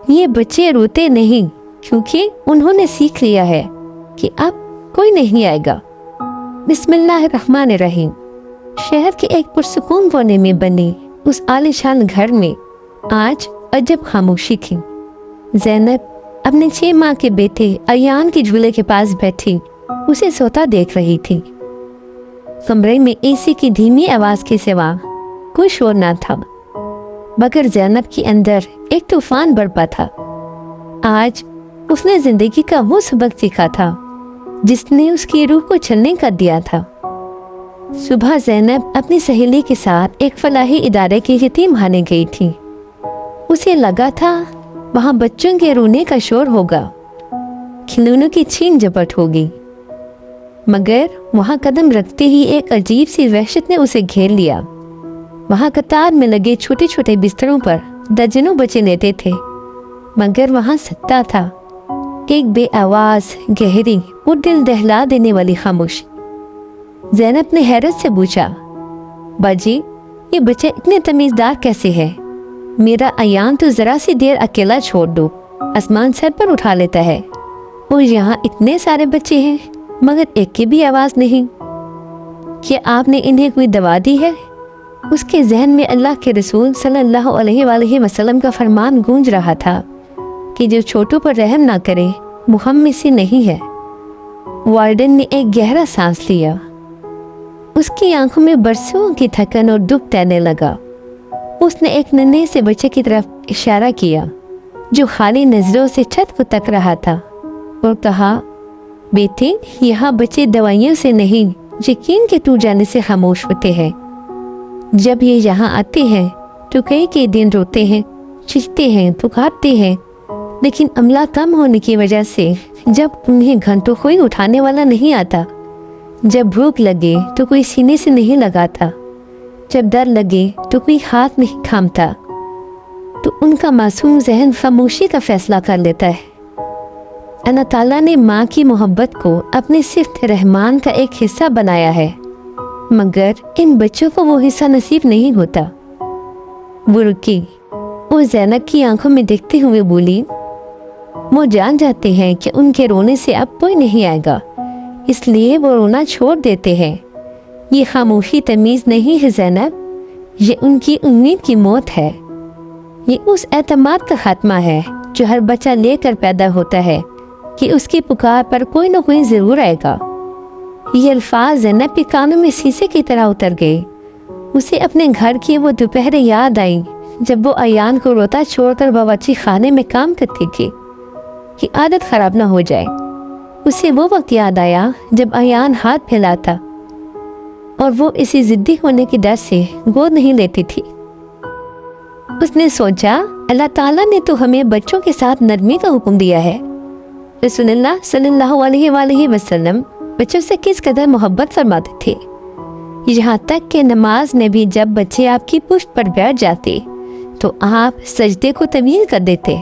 ये बच्चे रोते नहीं क्योंकि उन्होंने सीख लिया है कि अब कोई नहीं आएगा। बिस्मिल्लाहिर्रहमानिर्रहीम। शहर के एक पुरसुकून कोने में बने उस आलीशान घर में आज अजब खामोशी थी। ज़ैनब अपने 6 माह के बेटे अयान के झूले के पास बैठी उसे सोता देख रही थी। कमरे में एसी की धीमी आवाज के सिवा कोई शोर ना था, मगर ज़ैनब के अंदर एक तूफान बरपा था। आज उसने जिंदगी का वो सबक सीखा था जिसने उसकी रूह को छलने कर दिया था। सुबह ज़ैनब अपनी सहेली के साथ एक फलाही इदारे के यतीमखाने गई थी। उसे लगा था वहाँ बच्चों के रोने का शोर होगा, खिलौनों की छीन झपट होगी, मगर वहाँ कदम रखते ही एक अजीब सी वहशत ने उसे घेर लिया। वहाँ कतार में लगे छोटे छोटे बिस्तरों पर दर्जनों बच्चे लेटे थे, मगर वहाँ सत्ता था, एक बेआवाज गहरी और दिल दहला देने वाली खामोशी। ज़ैनब ने हैरत से पूछा, बाजी ये बच्चे इतने तमीज़दार कैसे हैं? मेरा अयान तो ज़रा सी देर अकेला छोड़ दो, आसमान सर पर उठा लेता है, और यहाँ इतने सारे बच्चे हैं मगर एक की भी आवाज़ नहीं। क्या आपने इन्हें कोई दवा दी है? उसके जहन में अल्लाह के रसूल सल्लल्लाहु अलैहि वसल्लम का फरमान गूंज रहा था कि जो छोटों पर रहम ना करे वो हम में से नहीं है। वार्डन ने एक गहरा सांस लिया। उसकी आंखों में बरसों की थकन और दुख तैरने लगा। उसने एक नन्हे से बच्चे की तरफ इशारा किया जो खाली नजरों से छत को तक रहा था, और कहा, बेटे यहाँ बच्चे दवाइयों से नहीं यकीन के टूट जाने से खामोश होते हैं। जब ये यहाँ आते हैं तो कई दिन रोते हैं, चीखते हैं, पुकारते हैं, लेकिन अमला कम होने की वजह से जब उन्हें घंटों कोई उठाने वाला नहीं आता, जब भूख लगे तो कोई सीने से नहीं लगाता, जब डर लगे तो कोई हाथ नहीं थामता, तो उनका मासूम जहन खामोशी का फैसला कर लेता है। अल्लाह ताला ने माँ की मोहब्बत को अपने सिफ्त रहमान का एक हिस्सा बनाया है, मगर इन बच्चों को वो हिस्सा नसीब नहीं होता। वो रुकी और ज़ैनब की आंखों में देखते हुए बोली, वो जान जाते हैं कि उनके रोने से अब कोई नहीं आएगा, इसलिए वो रोना छोड़ देते हैं। ये खामोशी तमीज़ नहीं है ज़ैनब, ये उनकी उम्मीद की मौत है। ये उस एतमाद का खात्मा है जो हर बच्चा लेकर पैदा होता है कि उसकी पुकार पर कोई न कोई ज़रूर आएगा। ये अल्फाज ज़ैनब के कानों में शीशे की तरह उतर गए। उसे अपने घर की वो दोपहर याद आई जब वो अयान को रोता छोड़कर बावर्ची खाने में काम करती थी कि आदत ख़राब ना हो जाए। उसे वो वक्त याद आया जब अयान हाथ फैलाता और वो इसी ज़िद्दी होने के डर से गोद नहीं लेती थी। उसने सोचा, अल्लाह ताला ने तो हमें बच्चों के साथ नरमी का हुक्म दिया है। रसूलुल्लाह सल्लल्लाहु अलैहि वसल्लम बच्चों से किस कदर मोहब्बत फरमाते थे, यहाँ तक कि नमाज में भी जब बच्चे आपकी पुश्त पर बैठ जाते तो आप सजदे को तमीज़ कर देते।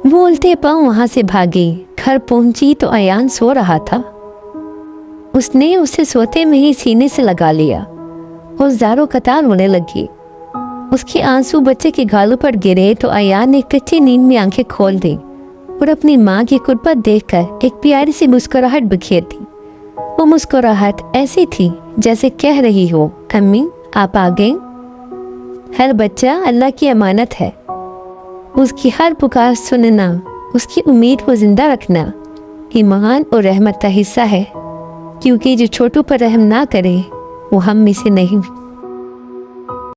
वो उल्टे पांव वहाँ से भागी। घर पहुंची तो अयान सो रहा था। उसने उसे सोते में ही सीने से लगा लिया और ज़ारो कतार रोने लगी। उसके आंसू बच्चे के गालों पर गिरे तो अयान ने कच्ची नींद में आंखें खोल दी और अपनी माँ की कुर्बत देखकर एक प्यारी सी मुस्कुराहट बिखेर दी। वो मुस्कुराहट ऐसी थी जैसे कह रही हो, अम्मी आप आ गए। हर बच्चा अल्लाह की अमानत है। उसकी हर पुकार सुनना, उसकी उम्मीद को जिंदा रखना ईमान और रहमत का हिस्सा है, क्योंकि जो छोटों पर रहम ना करे वो हम में से नहीं।